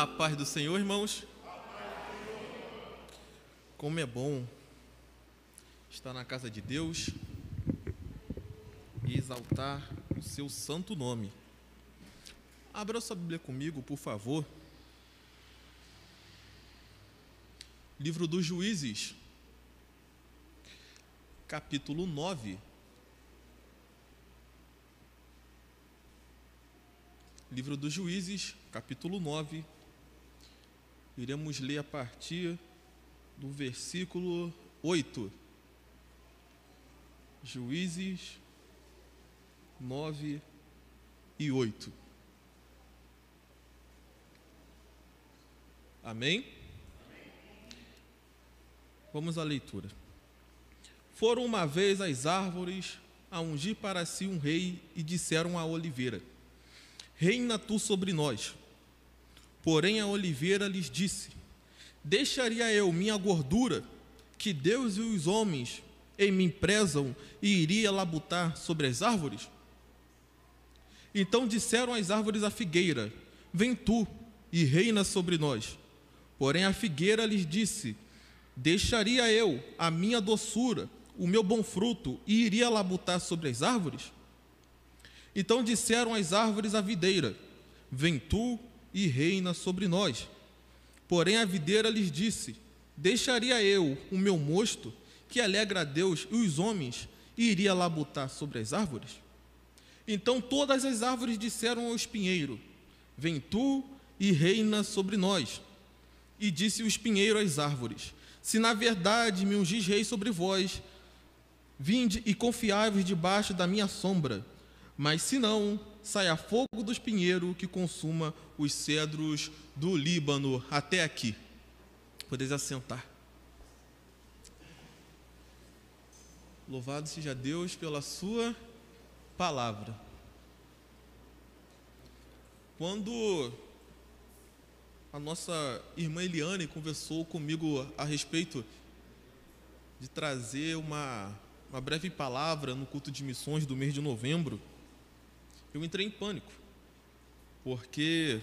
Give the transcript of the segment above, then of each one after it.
A paz do Senhor, irmãos. Como é bom estar na casa de Deus e exaltar o seu santo nome. Abra sua Bíblia comigo, por favor. Livro dos Juízes, capítulo 9. Livro dos Juízes, capítulo 9. Iremos ler a partir do versículo 8. Juízes 9 e 8. Amém? Vamos à leitura. Foram uma vez as árvores a ungir para si um rei e disseram à oliveira: reina tu sobre nós. Porém a oliveira lhes disse: deixaria eu minha gordura, que Deus e os homens em mim prezam, e iria labutar sobre as árvores? Então disseram as árvores à figueira: vem tu e reina sobre nós. Porém a figueira lhes disse: deixaria eu a minha doçura, o meu bom fruto, e iria labutar sobre as árvores? Então disseram as árvores à videira: vem tu e reina sobre nós. Porém a videira lhes disse: deixaria eu o meu mosto, que alegra a Deus e os homens, e iria labutar sobre as árvores? Então todas as árvores disseram ao espinheiro: vem tu e reina sobre nós. E disse o espinheiro às árvores: se na verdade me ungis rei sobre vós, vinde e confiai-vos debaixo da minha sombra. Mas se não, saia fogo do espinheiro que consuma os cedros do Líbano. Até aqui. Podeis assentar. Louvado seja Deus pela sua palavra. Quando a nossa irmã Eliane conversou comigo a respeito de trazer uma breve palavra no culto de missões do mês de novembro, eu entrei em pânico, porque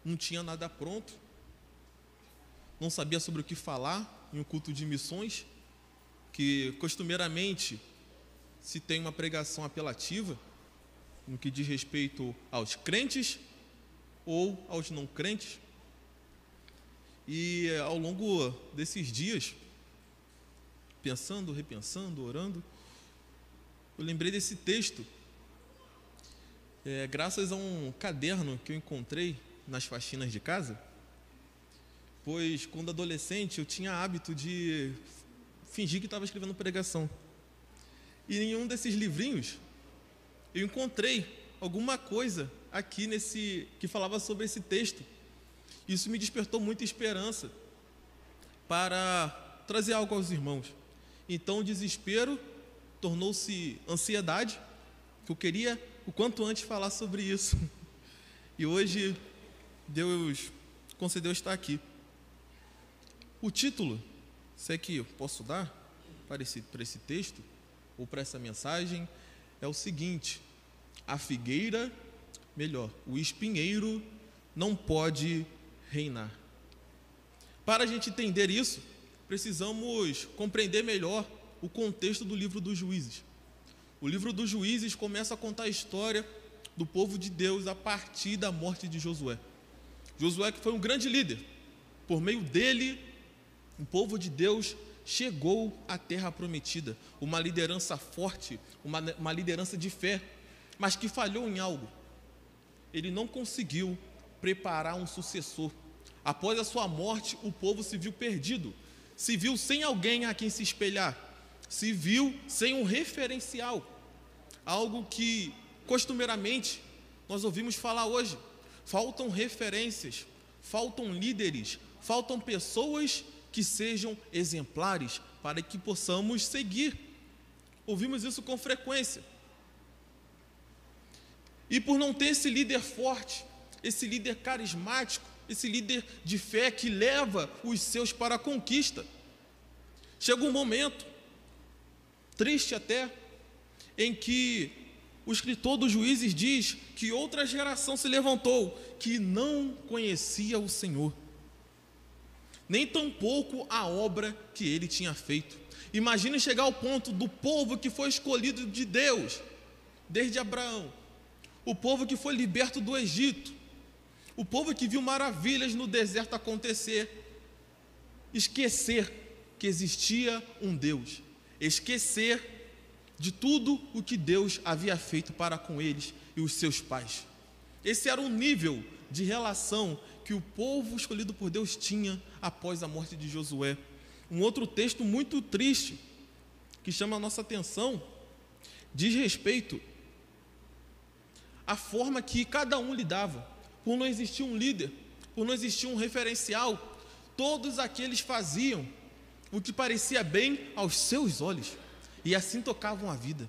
não tinha nada pronto, não sabia sobre o que falar em um culto de missões, que costumeiramente se tem uma pregação apelativa, no que diz respeito aos crentes ou aos não crentes. E ao longo desses dias, pensando, repensando, orando, eu lembrei desse texto, graças a um caderno que eu encontrei nas faxinas de casa, pois quando adolescente eu tinha hábito de fingir que estava escrevendo pregação. E em um desses livrinhos eu encontrei alguma coisa aqui que falava sobre esse texto. Isso me despertou muita esperança para trazer algo aos irmãos. Então o desespero tornou-se ansiedade, que eu queria o quanto antes falar sobre isso. E hoje Deus concedeu estar aqui. O título, se é que eu posso dar para esse texto, ou para essa mensagem, é o seguinte: a figueira, o espinheiro não pode reinar. Para a gente entender isso, precisamos compreender melhor o contexto do livro dos Juízes. O livro dos Juízes começa a contar a história do povo de Deus a partir da morte de Josué. Josué, que foi um grande líder, por meio dele, o povo de Deus chegou à terra prometida, uma liderança forte, uma liderança de fé, mas que falhou em algo. Ele não conseguiu preparar um sucessor. Após a sua morte, o povo se viu perdido, se viu sem alguém a quem se espelhar, se viu sem um referencial, algo que costumeiramente nós ouvimos falar hoje. Faltam referências, faltam líderes, faltam pessoas que sejam exemplares para que possamos seguir. Ouvimos isso com frequência. E por não ter esse líder forte, esse líder carismático, esse líder de fé que leva os seus para a conquista, chega um momento, triste até, em que o escritor dos Juízes diz que outra geração se levantou que não conhecia o Senhor, nem tampouco a obra que ele tinha feito. Imagine chegar ao ponto do povo que foi escolhido de Deus desde Abraão, o povo que foi liberto do Egito, o povo que viu maravilhas no deserto acontecer, esquecer que existia um Deus, esquecer de tudo o que Deus havia feito para com eles e os seus pais. Esse era o nível de relação que o povo escolhido por Deus tinha após a morte de Josué. Um outro texto muito triste que chama a nossa atenção diz respeito à forma que cada um lidava. Por não existir um líder, por não existir um referencial, todos aqueles faziam o que parecia bem aos seus olhos e assim tocavam a vida.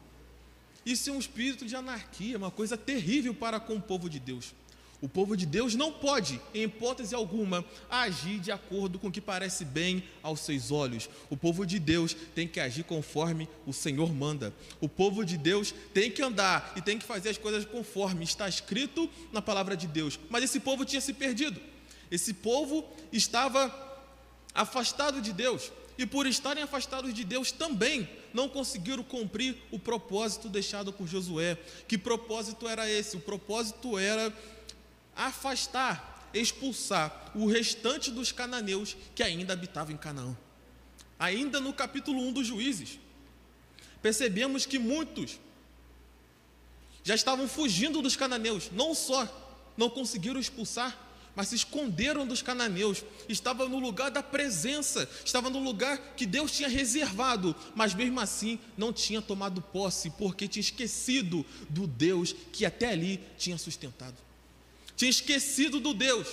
Isso é um espírito de anarquia, uma coisa terrível para com o povo de Deus. O povo de Deus não pode, em hipótese alguma, agir de acordo com o que parece bem aos seus olhos. O povo de Deus tem que agir conforme o Senhor manda. O povo de Deus tem que andar e tem que fazer as coisas conforme está escrito na palavra de Deus. Mas esse povo tinha se perdido. Esse povo estava afastado de Deus. E por estarem afastados de Deus também não conseguiram cumprir o propósito deixado por Josué. Que propósito era esse? O propósito era afastar, expulsar o restante dos cananeus que ainda habitavam em Canaã. Ainda no capítulo 1 dos Juízes, percebemos que muitos já estavam fugindo dos cananeus. Não só não conseguiram expulsar, mas se esconderam dos cananeus. Estava no lugar da presença, estava no lugar que Deus tinha reservado, mas mesmo assim não tinha tomado posse, porque tinha esquecido do Deus que até ali tinha sustentado. Tinha esquecido do Deus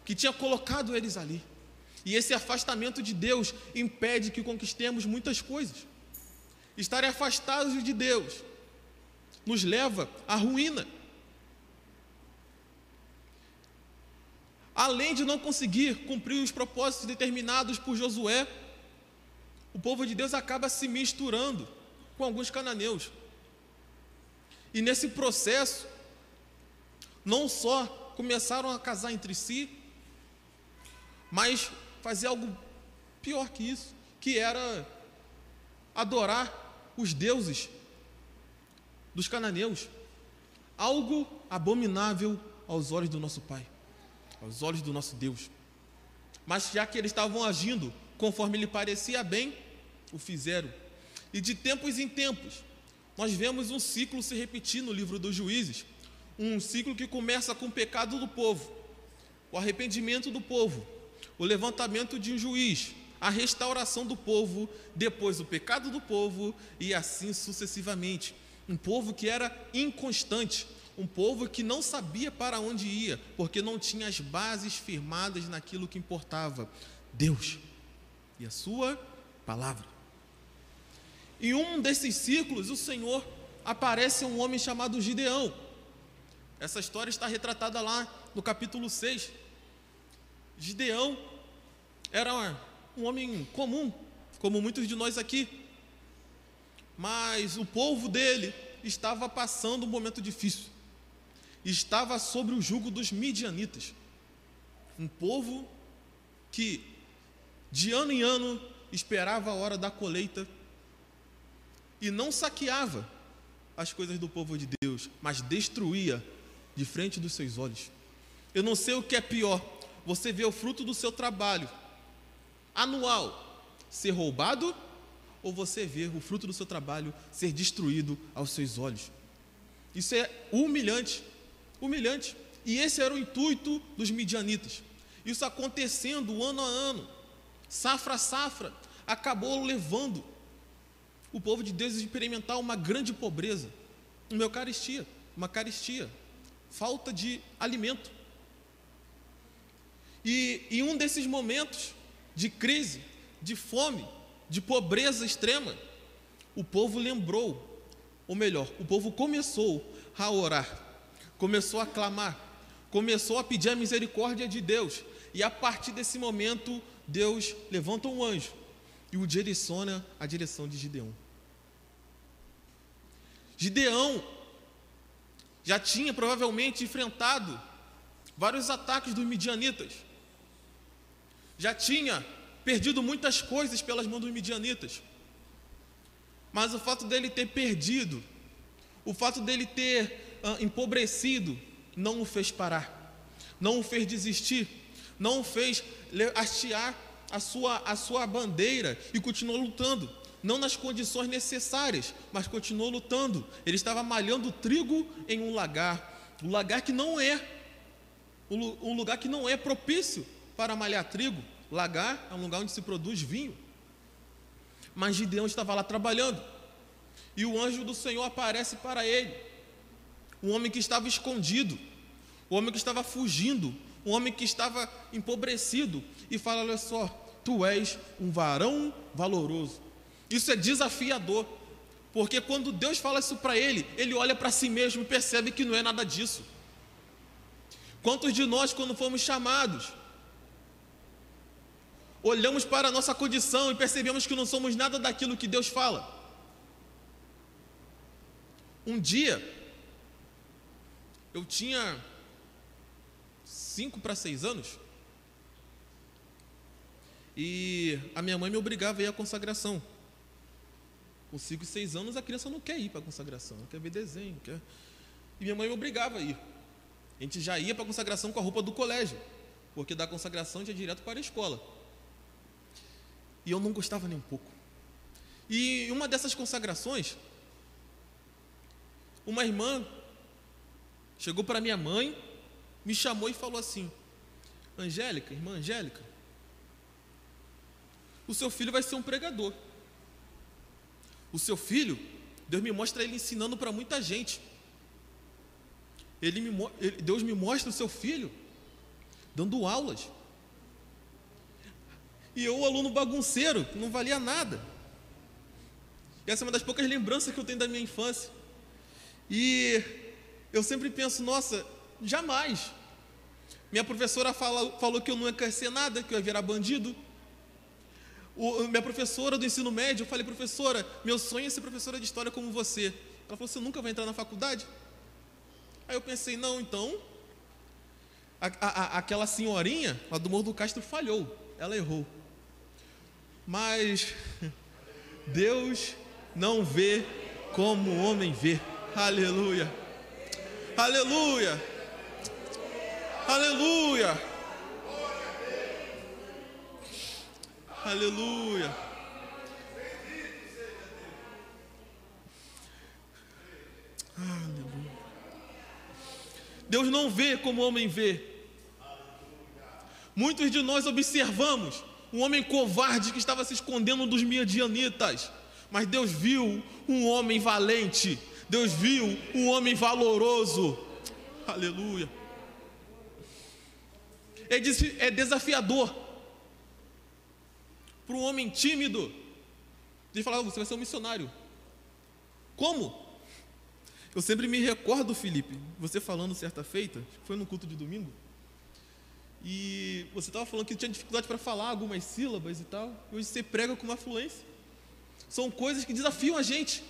que tinha colocado eles ali. E esse afastamento de Deus impede que conquistemos muitas coisas. Estar afastados de Deus nos leva à ruína. Além de não conseguir cumprir os propósitos determinados por Josué, o povo de Deus acaba se misturando com alguns cananeus. E nesse processo, não só começaram a casar entre si, mas fazer algo pior que isso, que era adorar os deuses dos cananeus, algo abominável aos olhos do nosso Pai, aos olhos do nosso Deus. Mas já que eles estavam agindo conforme lhe parecia bem, o fizeram. E de tempos em tempos, nós vemos um ciclo se repetir no livro dos Juízes. Um ciclo que começa com o pecado do povo, o arrependimento do povo, o levantamento de um juiz, a restauração do povo, depois o pecado do povo e assim sucessivamente. Um povo que era inconstante, um povo que não sabia para onde ia, porque não tinha as bases firmadas naquilo que importava, Deus e a sua palavra. Em um desses ciclos, o Senhor aparece um homem chamado Gideão. Essa história está retratada lá no capítulo 6. Gideão era um homem comum, como muitos de nós aqui, mas o povo dele estava passando um momento difícil. Estava sobre o jugo dos midianitas, um povo que de ano em ano esperava a hora da colheita e não saqueava as coisas do povo de Deus, mas destruía de frente dos seus olhos. Eu não sei o que é pior, você vê o fruto do seu trabalho anual ser roubado, ou você vê o fruto do seu trabalho ser destruído aos seus olhos. Isso é humilhante, humilhante. E esse era o intuito dos midianitas. Isso acontecendo ano a ano, safra a safra, acabou levando o povo de Deus a experimentar uma grande pobreza, uma carestia, falta de alimento. E em um desses momentos de crise, de fome, de pobreza extrema, o povo lembrou, ou melhor, o povo começou a orar, começou a clamar, começou a pedir a misericórdia de Deus. E a partir desse momento, Deus levanta um anjo e o direciona à direção de Gideão. Gideão já tinha provavelmente enfrentado vários ataques dos midianitas, já tinha perdido muitas coisas pelas mãos dos midianitas, mas o fato dele ter perdido, o fato dele ter empobrecido, não o fez parar, não o fez desistir, não o fez hastear a sua bandeira e continuou lutando, não nas condições necessárias, mas continuou lutando. Ele estava malhando trigo em um lagar que não é um lugar que não é propício para malhar trigo. Lagar é um lugar onde se produz vinho. Mas Gideão estava lá trabalhando, e o anjo do Senhor aparece para ele, um homem que estava escondido, um homem que estava fugindo, um homem que estava empobrecido, e fala: olha só, tu és um varão valoroso. Isso é desafiador, porque quando Deus fala isso para ele, ele olha para si mesmo e percebe que não é nada disso. Quantos de nós, quando fomos chamados, olhamos para a nossa condição e percebemos que não somos nada daquilo que Deus fala? Um dia, eu tinha 5 para 6 anos, e a minha mãe me obrigava a ir à consagração. Com 5 e 6 anos, a criança não quer ir para a consagração, não quer ver desenho, quer... E minha mãe me obrigava a ir. A gente já ia para a consagração com a roupa do colégio, porque da consagração a gente ia direto para a escola. E eu não gostava nem um pouco. E em uma dessas consagrações, uma irmã chegou para minha mãe, me chamou e falou assim: Angélica, irmã Angélica, o seu filho vai ser um pregador. O seu filho, Deus me mostra ele ensinando para muita gente. Deus me mostra o seu filho dando aulas. E eu, o aluno bagunceiro, que não valia nada. E essa é uma das poucas lembranças que eu tenho da minha infância. E eu sempre penso: nossa, jamais. Minha professora falou que eu não ia crescer nada, que eu ia virar bandido. Minha professora do ensino médio, eu falei: professora, meu sonho é ser professora de história como você. Ela falou: você nunca vai entrar na faculdade? Aí eu pensei: não, então aquela senhorinha lá do Morro do Castro falhou, ela errou. Mas Deus não vê como o homem vê. Aleluia, aleluia, aleluia, aleluia. Aleluia. Deus não vê como o homem vê. Muitos de nós observamos um homem covarde que estava se escondendo dos midianitas, mas Deus viu um homem valente, Deus viu um homem valoroso. Aleluia. É desafiador para um homem tímido de falar: você vai ser um missionário. Como? Eu sempre me recordo, Felipe, você falando certa feita, foi no culto de domingo, e você estava falando que tinha dificuldade para falar algumas sílabas e tal, e hoje você prega com uma fluência. São coisas que desafiam a gente.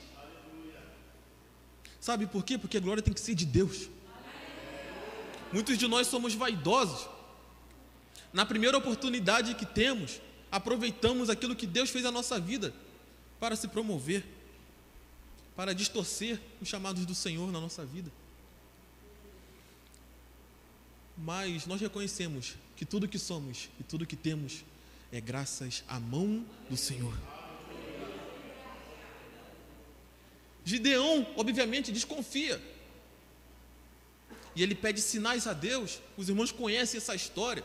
Sabe por quê? Porque a glória tem que ser de Deus. Muitos de nós somos vaidosos. Na primeira oportunidade que temos, aproveitamos aquilo que Deus fez na nossa vida para se promover, para distorcer os chamados do Senhor na nossa vida. Mas nós reconhecemos que tudo que somos e tudo que temos é graças à mão do Senhor. Gideão, obviamente, desconfia. E ele pede sinais a Deus. Os irmãos conhecem essa história.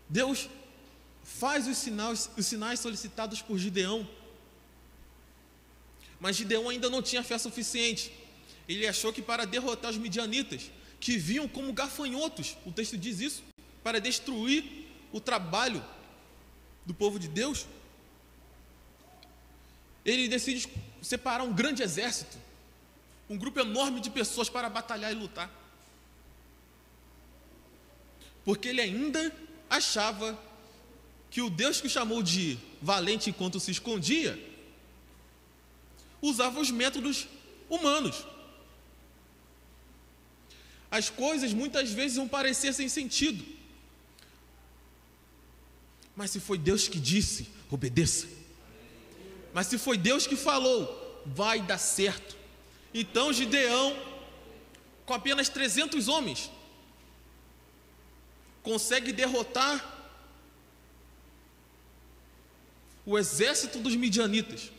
Deus faz os sinais solicitados por Gideão. Mas Gideão ainda não tinha fé suficiente. Ele achou que para derrotar os midianitas, que vinham como gafanhotos, o texto diz isso, para destruir o trabalho do povo de Deus, ele decide separar um grande exército, um grupo enorme de pessoas para batalhar e lutar. Porque ele ainda achava que o Deus que o chamou de valente enquanto se escondia, usava os métodos humanos. As coisas muitas vezes vão parecer sem sentido, mas se foi Deus que disse, obedeça. Mas se foi Deus que falou, vai dar certo. Então Gideão, com apenas 300 homens, consegue derrotar o exército dos midianitas.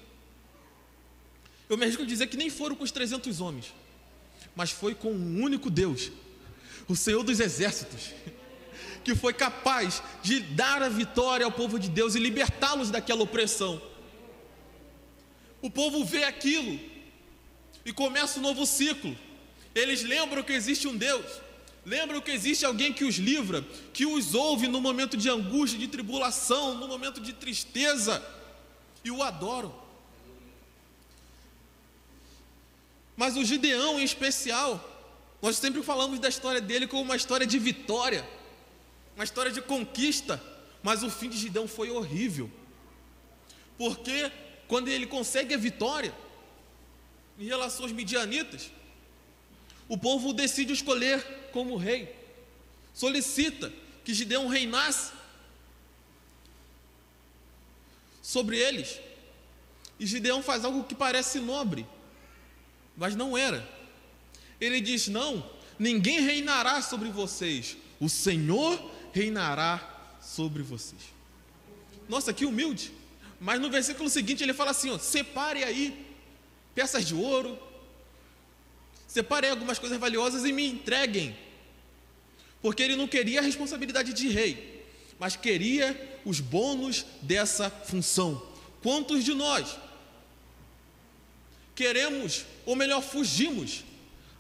Eu me arrisco a dizer que nem foram com os 300 homens, mas foi com um único Deus, o Senhor dos exércitos, que foi capaz de dar a vitória ao povo de Deus e libertá-los daquela opressão. O povo vê aquilo e começa um novo ciclo. Eles lembram que existe um Deus, lembram que existe alguém que os livra, que os ouve no momento de angústia, de tribulação, no momento de tristeza, e o adoram. Mas o Gideão em especial, nós sempre falamos da história dele como uma história de vitória, uma história de conquista, mas o fim de Gideão foi horrível, porque quando ele consegue a vitória em relação aos midianitas, o povo decide escolher como rei, solicita que Gideão reinasse sobre eles, e Gideão faz algo que parece nobre, mas não era. Ele diz: não, ninguém reinará sobre vocês, o Senhor reinará sobre vocês. Nossa, que humilde. Mas no versículo seguinte ele fala assim, ó, separe aí peças de ouro, separe aí algumas coisas valiosas e me entreguem, porque ele não queria a responsabilidade de rei, mas queria os bônus dessa função. Quantos de nós queremos, ou melhor, fugimos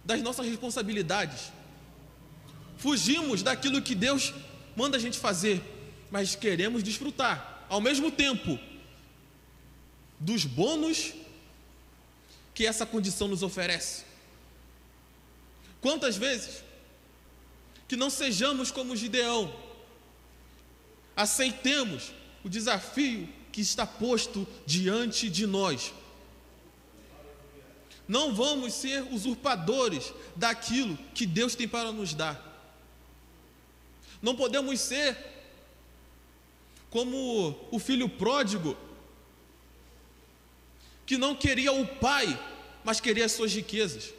das nossas responsabilidades, fugimos daquilo que Deus manda a gente fazer, mas queremos desfrutar ao mesmo tempo dos bônus que essa condição nos oferece? Quantas vezes que não sejamos como Gideão, aceitemos o desafio que está posto diante de nós. Não vamos ser usurpadores daquilo que Deus tem para nos dar. Não podemos ser como o filho pródigo, que não queria o pai, mas queria as suas riquezas.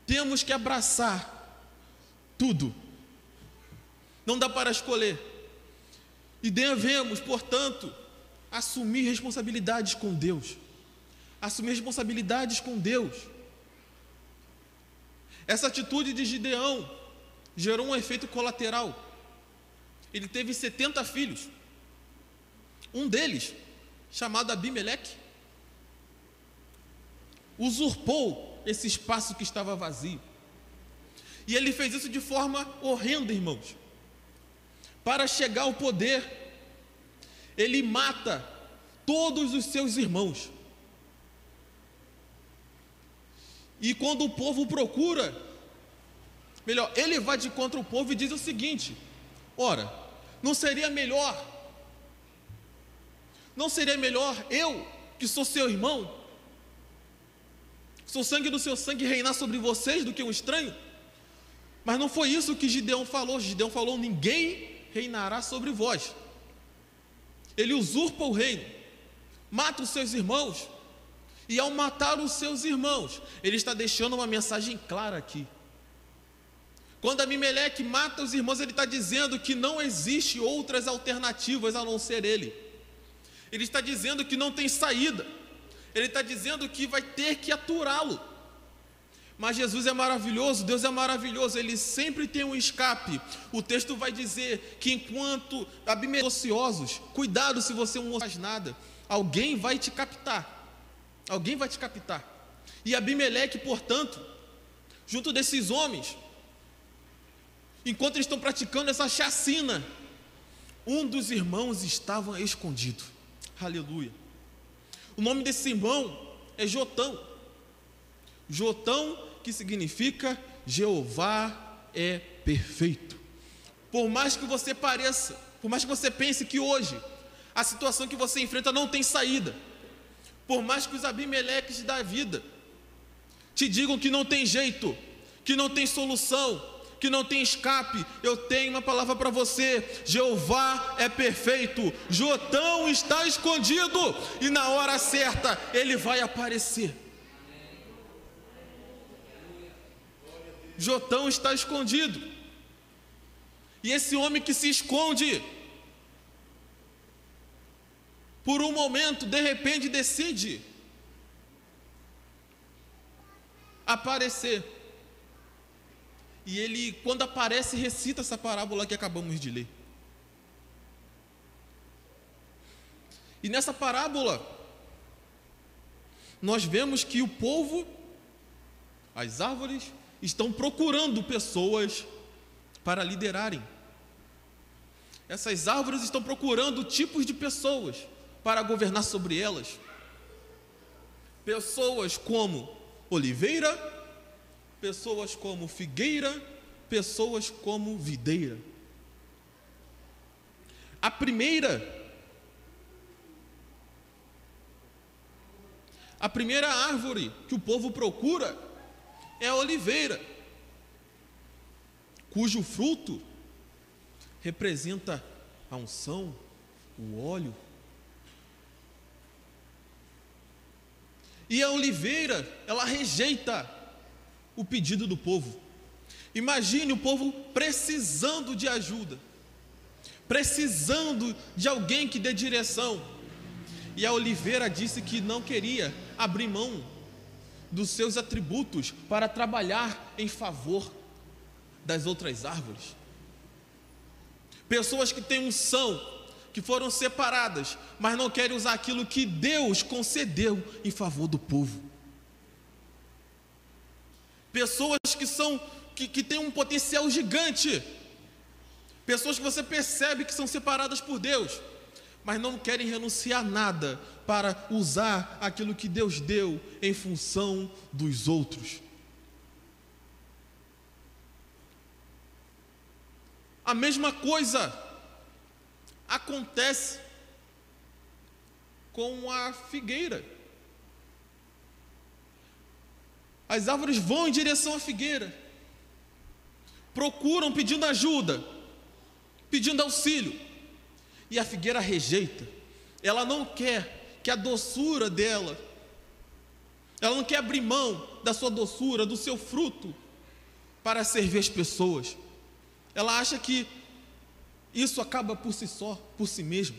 Temos que abraçar tudo. Não dá para escolher. E devemos, portanto, assumir responsabilidades com Deus. Assumir responsabilidades com Deus. Essa atitude de Gideão gerou um efeito colateral. Ele teve 70 filhos. Um deles, chamado Abimeleque, usurpou esse espaço que estava vazio. E ele fez isso de forma horrenda, irmãos. Para chegar ao poder, ele mata todos os seus irmãos. E quando o povo procura, melhor, ele vai de contra o povo e diz o seguinte: ora, não seria melhor eu, que sou seu irmão, sou sangue do seu sangue, reinar sobre vocês do que um estranho? Mas não foi isso que Gideão falou. Gideão falou: ninguém reinará sobre vós. Ele usurpa o reino, mata os seus irmãos, e ao matar os seus irmãos, ele está deixando uma mensagem clara aqui. Quando Abimeleque mata os irmãos, ele está dizendo que não existe outras alternativas a não ser ele. Ele está dizendo que não tem saída. Ele está dizendo que vai ter que aturá-lo. Mas Jesus é maravilhoso, Deus é maravilhoso, Ele sempre tem um escape. O texto vai dizer que enquanto Abimeleque ociosos, cuidado se você não faz nada, alguém vai te captar. Alguém vai te captar. E Abimeleque, portanto, junto desses homens, enquanto eles estão praticando essa chacina, um dos irmãos estava escondido. Aleluia. O nome desse irmão é Jotão. Jotão, que significa Jeová é perfeito. Por mais que você pareça, por mais que você pense que hoje a situação que você enfrenta não tem saída, Por mais que os Abimeleques da vida te digam que não tem jeito, que não tem solução, que não tem escape, eu tenho uma palavra para você: Jeová é perfeito, Jotão está escondido, e na hora certa ele vai aparecer. Jotão está escondido, e esse homem que se esconde, por um momento, de repente decide aparecer. E ele, quando aparece, recita essa parábola que acabamos de ler. E nessa parábola, nós vemos que o povo, as árvores, estão procurando pessoas para liderarem. Essas árvores estão procurando tipos de pessoas para governar sobre elas. Pessoas como oliveira, pessoas como figueira, pessoas como videira. A primeira árvore que o povo procura é a oliveira, cujo fruto representa a unção, o óleo. E a oliveira, ela rejeita o pedido do povo. Imagine o povo precisando de ajuda, precisando de alguém que dê direção. E a oliveira disse que não queria abrir mão dos seus atributos para trabalhar em favor das outras árvores. Pessoas que têm unção, que foram separadas, mas não querem usar aquilo que Deus concedeu em favor do povo. Pessoas que têm um potencial gigante, pessoas que você percebe que são separadas por Deus, mas não querem renunciar a nada para usar aquilo que Deus deu em função dos outros. A mesma coisa acontece com a figueira. As árvores vão em direção à figueira, procuram pedindo ajuda, pedindo auxílio, e a figueira rejeita. Ela não quer que a doçura dela, ela não quer abrir mão da sua doçura, do seu fruto, para servir as pessoas. Ela acha que isso acaba por si só, por si mesmo.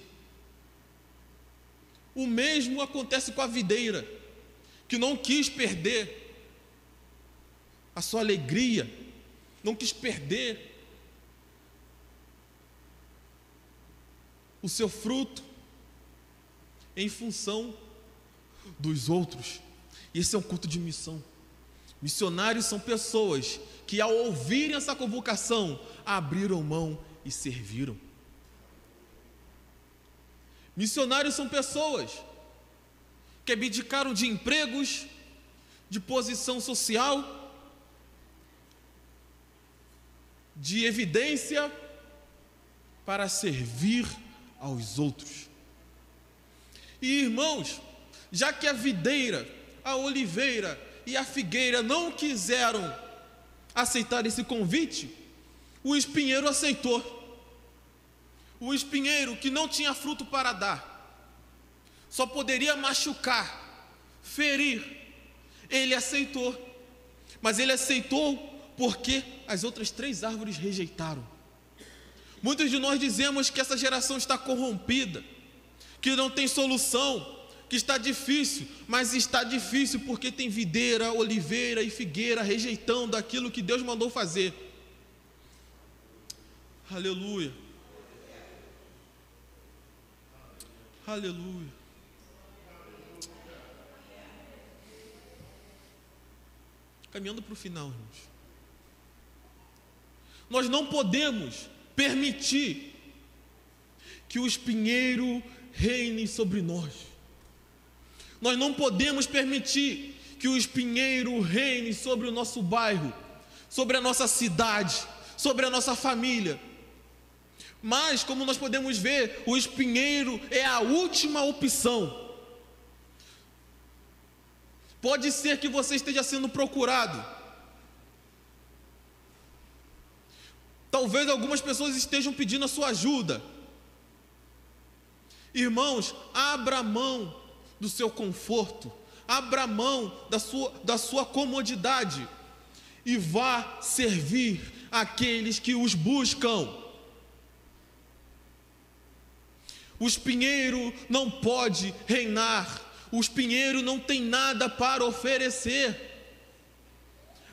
O mesmo acontece com a videira, que não quis perder a sua alegria, não quis perder o seu fruto em função dos outros. Esse é um culto de missão. Missionários são pessoas que, ao ouvirem essa convocação, abriram mão e serviram. Missionários são pessoas que abdicaram de empregos, de posição social, de evidência, para servir aos outros. E irmãos, já que a videira, a oliveira e a figueira não quiseram aceitar esse convite, o espinheiro aceitou. O espinheiro, que não tinha fruto para dar, só poderia machucar, ferir, ele aceitou. Mas ele aceitou porque as outras 3 árvores rejeitaram. Muitos de nós dizemos que essa geração está corrompida, que não tem solução, que está difícil, mas está difícil porque tem videira, oliveira e figueira rejeitando aquilo que Deus mandou fazer. Aleluia. Aleluia. Caminhando para o final, irmãos. Nós não podemos permitir que o espinheiro reine sobre nós. Nós não podemos permitir que o espinheiro reine sobre o nosso bairro, sobre a nossa cidade, sobre a nossa família. Mas, como nós podemos ver, o espinheiro é a última opção. Pode ser que você esteja sendo procurado. Talvez algumas pessoas estejam pedindo a sua ajuda. Irmãos, abra mão do seu conforto, abra mão da sua comodidade e vá servir aqueles que os buscam. O espinheiro não pode reinar, o espinheiro não tem nada para oferecer.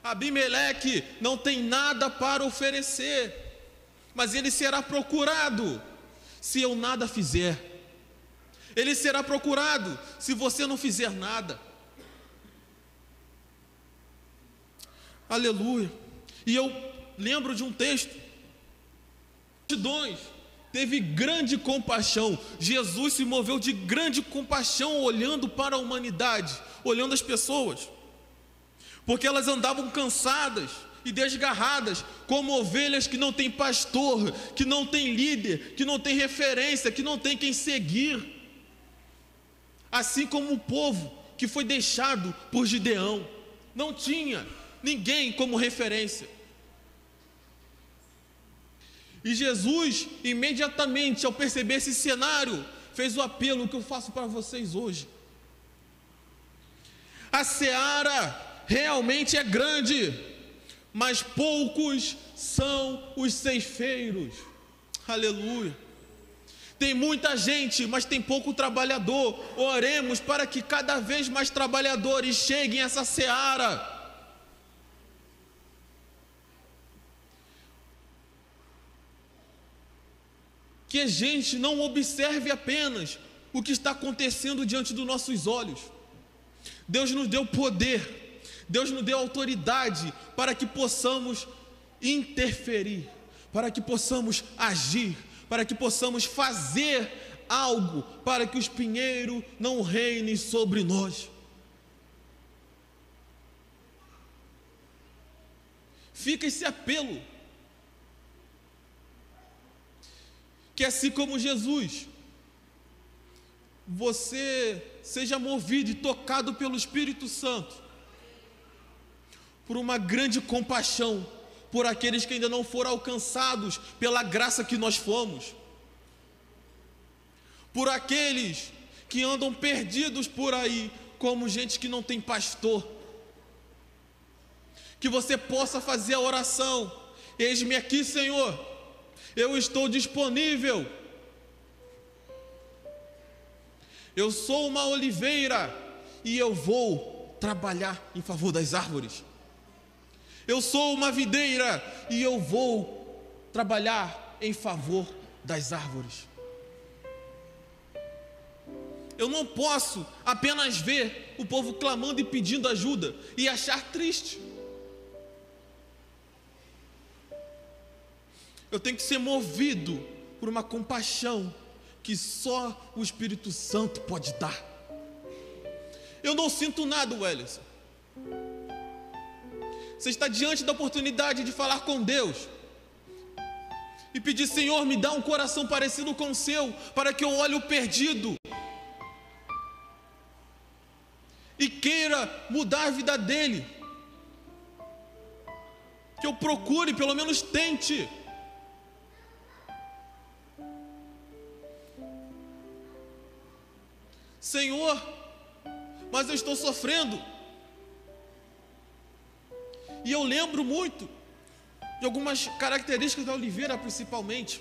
Abimeleque não tem nada para oferecer, mas ele será procurado se eu nada fizer. Ele será procurado se você não fizer nada. Aleluia. E eu lembro de um texto, multidões, teve grande compaixão. Jesus se moveu de grande compaixão, olhando para a humanidade, olhando as pessoas, porque elas andavam cansadas e desgarradas, como ovelhas que não têm pastor, que não têm líder, que não têm referência, que não têm quem seguir. Assim como o povo que foi deixado por Gideão, não tinha ninguém como referência. E Jesus, imediatamente ao perceber esse cenário, fez o apelo que eu faço para vocês hoje. A seara realmente é grande, mas poucos são os ceifeiros. Aleluia. Tem muita gente, mas tem pouco trabalhador. Oremos para que cada vez mais trabalhadores cheguem a essa seara. Que a gente não observe apenas o que está acontecendo diante dos nossos olhos. Deus nos deu poder, Deus nos deu autoridade para que possamos interferir, para que possamos agir, para que possamos fazer algo para que o espinheiro não reine sobre nós. Fica esse apelo, que assim como Jesus, você seja movido e tocado pelo Espírito Santo, por uma grande compaixão, por aqueles que ainda não foram alcançados pela graça que nós fomos, por aqueles que andam perdidos por aí, como gente que não tem pastor, que você possa fazer a oração: eis-me aqui, Senhor, eu estou disponível. Eu sou uma oliveira e eu vou trabalhar em favor das árvores. Eu sou uma videira e eu vou trabalhar em favor das árvores. Eu não posso apenas ver o povo clamando e pedindo ajuda e achar triste. Eu tenho que ser movido por uma compaixão que só o Espírito Santo pode dar. Eu não sinto nada, Wellington. Você está diante da oportunidade de falar com Deus e pedir: Senhor, me dá um coração parecido com o seu, para que eu olhe o perdido e queira mudar a vida dele, que eu procure, pelo menos tente. Senhor, mas eu estou sofrendo. E eu lembro muito de algumas características da oliveira, principalmente.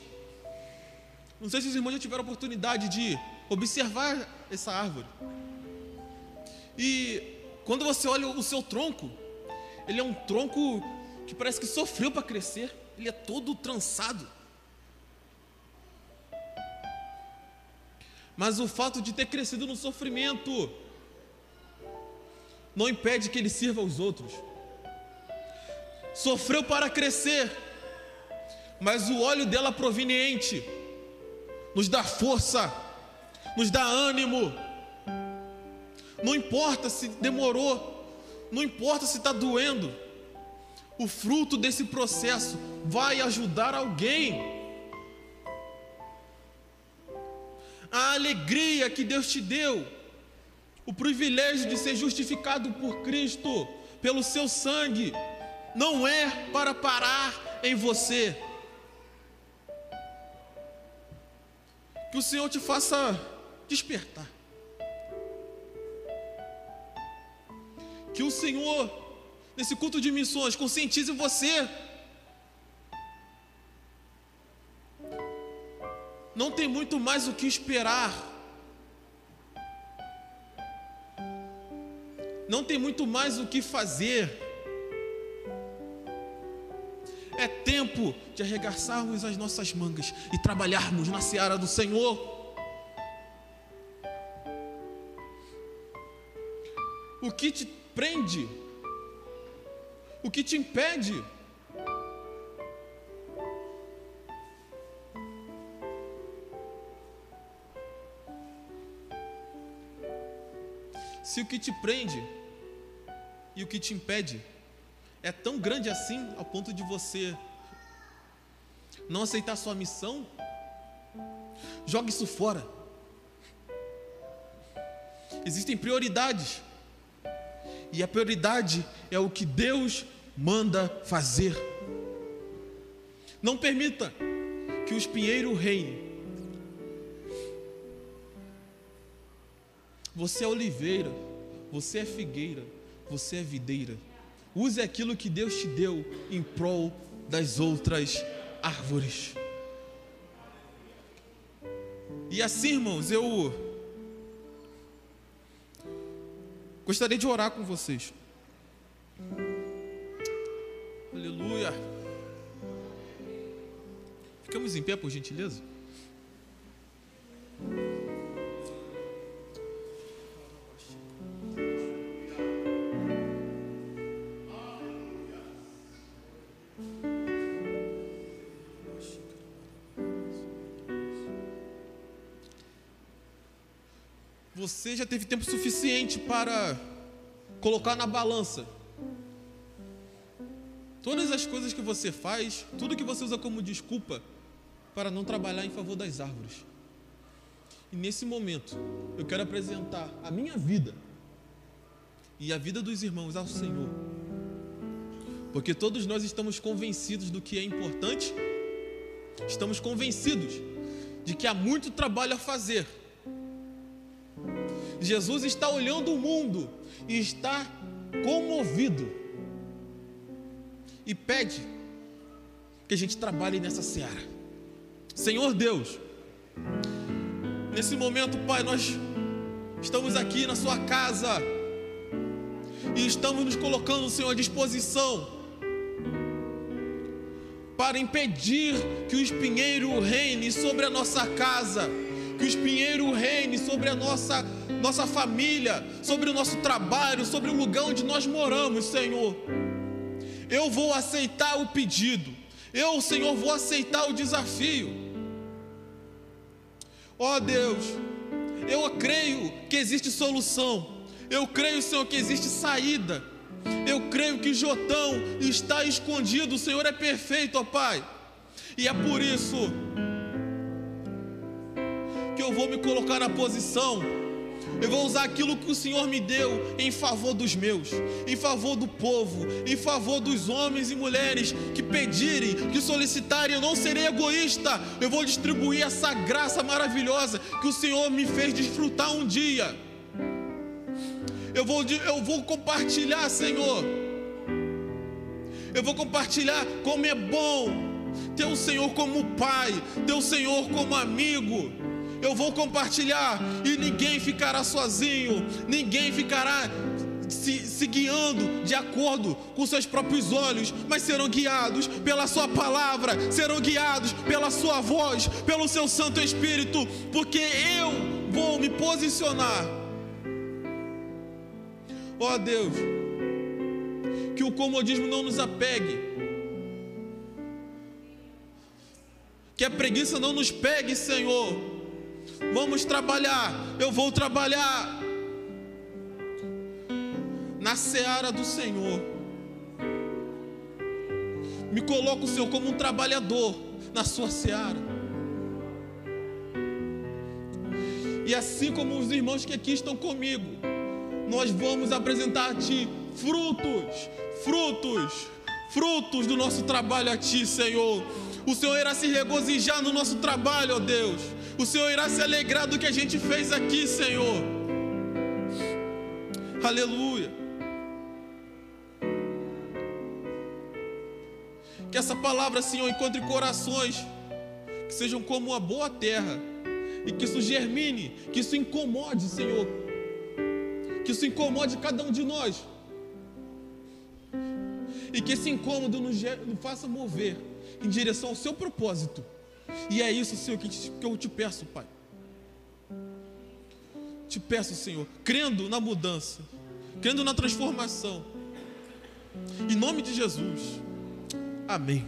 Não sei se os irmãos já tiveram a oportunidade de observar essa árvore. E quando você olha o seu tronco, ele é um tronco que parece que sofreu para crescer. Ele é todo trançado. Mas o fato de ter crescido no sofrimento não impede que ele sirva aos outros. Sofreu para crescer, mas o óleo dela proveniente nos dá força, nos dá ânimo. Não importa se demorou, não importa se está doendo, o fruto desse processo vai ajudar alguém. A alegria que Deus te deu O privilégio de ser justificado por Cristo, pelo seu sangue, não é para parar em você. Que o Senhor te faça despertar. Que o Senhor, nesse culto de missões, conscientize você. Não tem muito mais o que esperar. Não tem muito mais o que fazer. É tempo de arregaçarmos as nossas mangas e trabalharmos na seara do Senhor. O que te prende? O que te impede? Se o que te prende e o que te impede é tão grande assim, ao ponto de você não aceitar sua missão, jogue isso fora. Existem prioridades, e a prioridade é o que Deus manda fazer. Não permita que o espinheiro reine. Você é oliveira, você é figueira, você é videira. Use aquilo que Deus te deu em prol das outras árvores. E assim, irmãos, eu gostaria de orar com vocês. Aleluia. Ficamos em pé, por gentileza? Você já teve tempo suficiente para colocar na balança todas as coisas que você faz, tudo que você usa como desculpa para não trabalhar em favor das árvores. E nesse momento, eu quero apresentar a minha vida e a vida dos irmãos ao Senhor, porque todos nós estamos convencidos do que é importante, estamos convencidos de que há muito trabalho a fazer. Jesus está olhando o mundo e está comovido e pede que a gente trabalhe nessa seara. Senhor Deus, nesse momento, Pai, nós estamos aqui na sua casa e estamos nos colocando, Senhor, à disposição para impedir que o espinheiro reine sobre a nossa casa, que o espinheiro reine sobre a nossa família, sobre o nosso trabalho, sobre o lugar onde nós moramos, Senhor. Eu vou aceitar o pedido, eu, Senhor, vou aceitar o desafio. Ó Deus, eu creio que existe solução, eu creio, Senhor, que existe saída, eu creio que Jotão está escondido, o Senhor é perfeito, ó Pai, e é por isso que eu vou me colocar na posição. Eu vou usar aquilo que o Senhor me deu em favor dos meus, em favor do povo, em favor dos homens e mulheres que pedirem, que solicitarem. Eu não serei egoísta, eu vou distribuir essa graça maravilhosa que o Senhor me fez desfrutar um dia. Eu vou compartilhar, Senhor. Eu vou compartilhar como é bom ter o Senhor como Pai, ter o Senhor como amigo. Eu vou compartilhar e ninguém ficará sozinho, ninguém ficará se guiando de acordo com seus próprios olhos, mas serão guiados pela sua palavra, serão guiados pela sua voz, pelo seu Santo Espírito, porque eu vou me posicionar. Ó Deus, que o comodismo não nos apegue, que a preguiça não nos pegue, Senhor. Vamos trabalhar, eu vou trabalhar na seara do Senhor. Me coloco, Senhor, como um trabalhador na sua seara. E assim como os irmãos que aqui estão comigo, nós vamos apresentar a Ti frutos do nosso trabalho a Ti, Senhor. O Senhor irá se regozijar no nosso trabalho, ó Deus. O Senhor irá se alegrar do que a gente fez aqui, Senhor. Aleluia. Que essa palavra, Senhor, encontre corações que sejam como uma boa terra, e que isso germine, que isso incomode, Senhor, que isso incomode cada um de nós, e que esse incômodo nos faça mover em direção ao seu propósito. E é isso, Senhor, que eu te peço, Pai. Te peço, Senhor, crendo na mudança, crendo na transformação, em nome de Jesus. Amém.